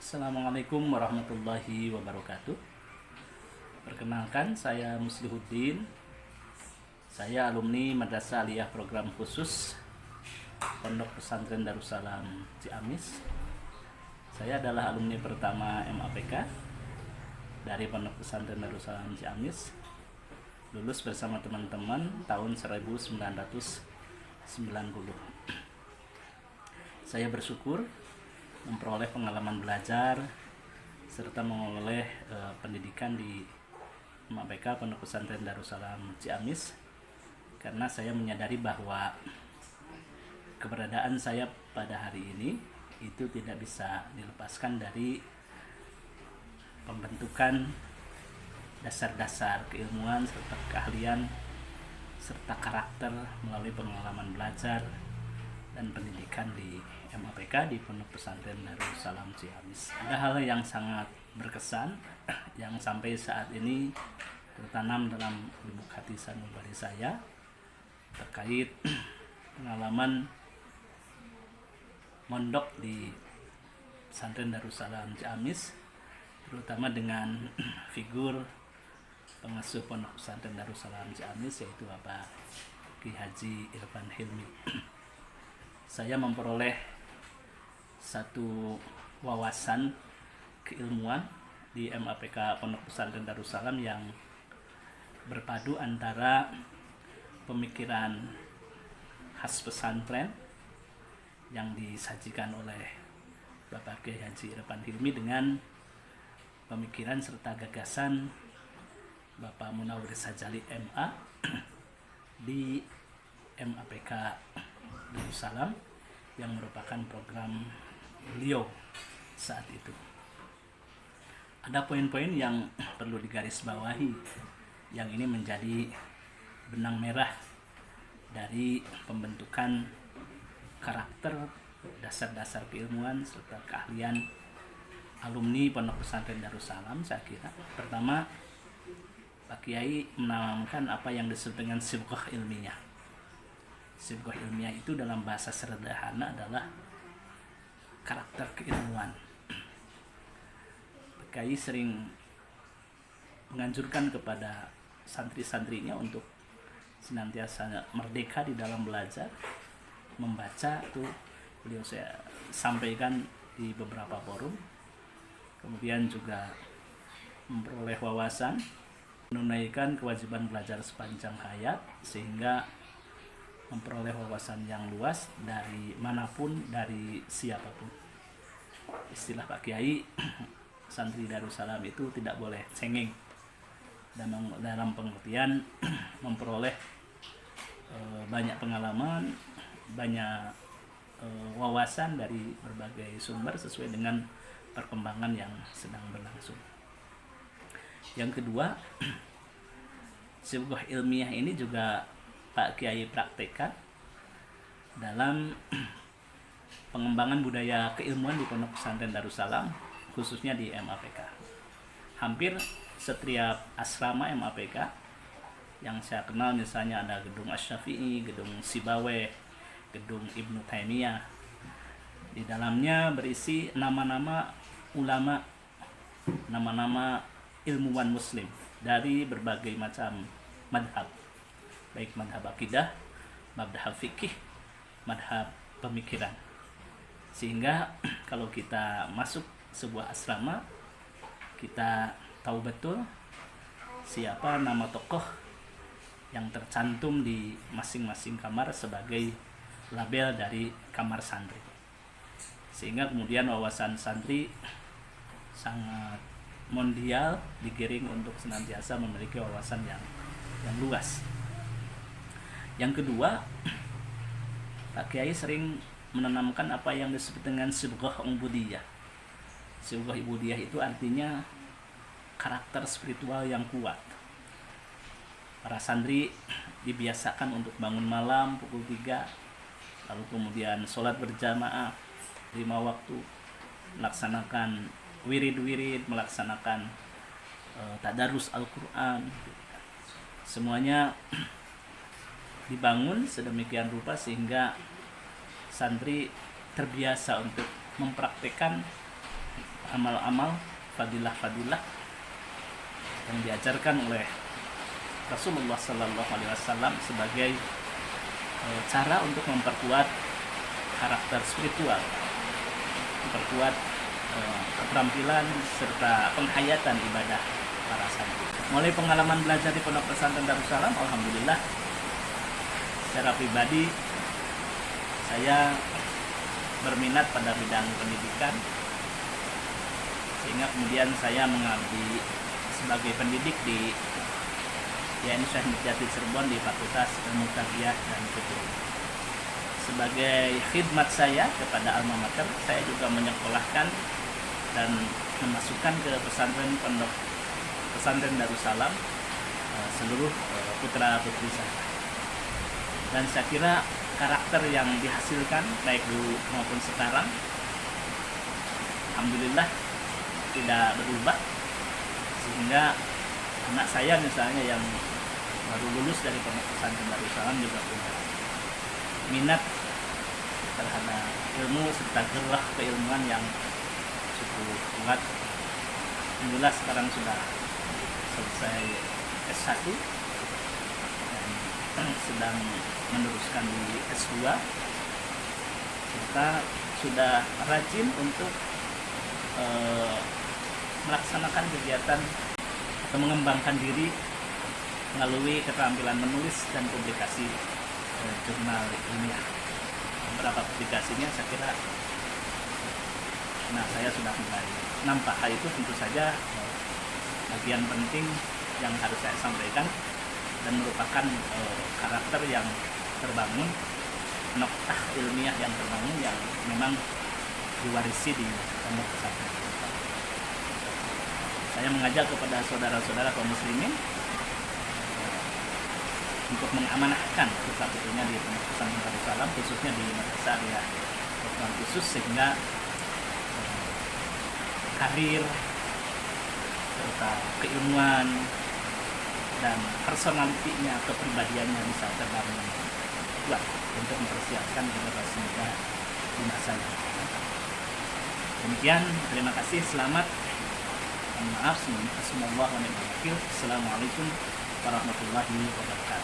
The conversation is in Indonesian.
Assalamualaikum warahmatullahi wabarakatuh. Perkenalkan, saya Muslihuddin. Saya alumni Madrasah Aliyah Program Khusus Pondok Pesantren Darussalam Ciamis. Saya adalah alumni pertama MAPK dari Pondok Pesantren Darussalam Ciamis. Lulus bersama teman-teman tahun 1990. Saya bersyukur memperoleh pengalaman belajar serta memperoleh pendidikan di MAPK Pondok Pesantren Darussalam Ciamis, karena saya menyadari bahwa keberadaan saya pada hari ini itu tidak bisa dilepaskan dari pembentukan dasar-dasar keilmuan serta keahlian serta karakter melalui pengalaman belajar dan pendidikan di MAPK di Pondok Pesantren Darussalam Ciamis. Ada hal yang sangat berkesan yang sampai saat ini tertanam dalam lubuk hati sanubari saya terkait pengalaman mondok di Pesantren Darussalam Ciamis, terutama dengan figur pengasuh Pondok Pesantren Darussalam Ciamis, yaitu Bapak Ki Haji Irfan Hilmi. Saya memperoleh satu wawasan keilmuan di MAPK Pondok Pesantren Darussalam yang berpadu antara pemikiran khas pesantren yang disajikan oleh Bapak Ki Haji Irfan Hilmi dengan pemikiran serta gagasan Bapak Munawwir Sajali MA di MAPK Darussalam yang merupakan program beliau saat itu. Ada poin-poin yang perlu digarisbawahi yang ini menjadi benang merah dari pembentukan karakter, dasar-dasar keilmuan serta keahlian alumni Pondok Pesantren Darussalam. Saya kira pertama, Pak Kiai menamakan apa yang disebut dengan sibghah ilmiah. Sibghah ilmiah itu dalam bahasa sederhana adalah karakter keilmuan. Pak Kiai sering menganjurkan kepada santri-santrinya untuk senantiasa merdeka di dalam belajar, membaca. Itu beliau saya sampaikan di beberapa forum. Kemudian juga memperoleh wawasan, menunaikan kewajiban belajar sepanjang hayat, sehingga memperoleh wawasan yang luas dari manapun, dari siapapun. Istilah Pak Kiai, santri Darussalam itu tidak boleh cengeng, dalam pengertian memperoleh banyak pengalaman, banyak wawasan dari berbagai sumber sesuai dengan perkembangan yang sedang berlangsung. Yang kedua, sibghah ilmiah ini juga Pak Kiai praktekkan dalam pengembangan budaya keilmuan di Pondok Pesantren Darussalam, khususnya di MAPK. Hampir setiap asrama MAPK yang saya kenal, misalnya ada gedung Asy-Syafi'i, gedung Sibaweh, gedung Ibnu Taimiyah, di dalamnya berisi nama-nama ulama, nama-nama ilmuwan muslim dari berbagai macam madhab, baik madhab akidah, madhab fikih, madhab pemikiran. Sehingga kalau kita masuk sebuah asrama, kita tahu betul siapa nama tokoh yang tercantum di masing-masing kamar sebagai label dari kamar santri. Sehingga kemudian wawasan santri sangat mondial, digiring untuk senantiasa memiliki wawasan yang luas. Yang kedua, Pak Kiai sering menanamkan apa yang disebut dengan sibghah ubudiyah. Sibghah ubudiyah itu artinya karakter spiritual yang kuat. Para santri dibiasakan untuk bangun malam pukul 3, lalu kemudian sholat berjamaah 5 waktu, melaksanakan wirid-wirid, melaksanakan tadarus Al-Quran. Semuanya dibangun sedemikian rupa sehingga santri terbiasa untuk mempraktekkan amal-amal, fadilah-fadilah yang diajarkan oleh Rasulullah Sallallahu Alaihi Wasallam sebagai cara untuk memperkuat karakter spiritual, memperkuat keterampilan serta penghayatan ibadah para santri. Mulai pengalaman belajar di Pondok Pesantren Darussalam, alhamdulillah secara pribadi saya berminat pada bidang pendidikan, sehingga kemudian saya mengabdi sebagai pendidik di YN Syekh Nurjati Cirebon di Fakultas Ilmu Tarbiyah dan Fikih. Sebagai khidmat saya kepada alma mater, saya juga menyekolahkan dan memasukkan ke pondok pesantren Darussalam seluruh putra putri saya. Dan saya kira karakter yang dihasilkan baik dulu maupun sekarang, alhamdulillah tidak berubah, sehingga anak saya misalnya yang baru lulus dari pondok pesantren Darussalam juga punya minat terhadap ilmu serta gerah keilmuan yang cukup kuat. Alhamdulillah sekarang sudah selesai S1 dan sedang meneruskan di S2, serta sudah rajin untuk melaksanakan kegiatan atau mengembangkan diri melalui keterampilan menulis dan publikasi jurnal ilmiah. Beberapa publikasinya saya kira saya sudah mulai nampak. Hal itu tentu saja bagian penting yang harus saya sampaikan dan merupakan karakter yang terbangun, noktah ilmiah yang terbangun yang memang diwarisi di pondok pesantren. Saya mengajak kepada saudara-saudara kaum muslimin untuk mengamanahkan satu-satunya di pondok pesantren Darussalam, khususnya di Madrasah Aliyah Quran khusus, sehingga karir serta keilmuan dan personalitinya, kepribadiannya bisa terbangun kuat untuk mempersiapkan generasi muda di masa yang akan datang. Demikian, terima kasih, selamat. Maaf, semoga Assalamualaikum warahmatullahi wabarakatuh.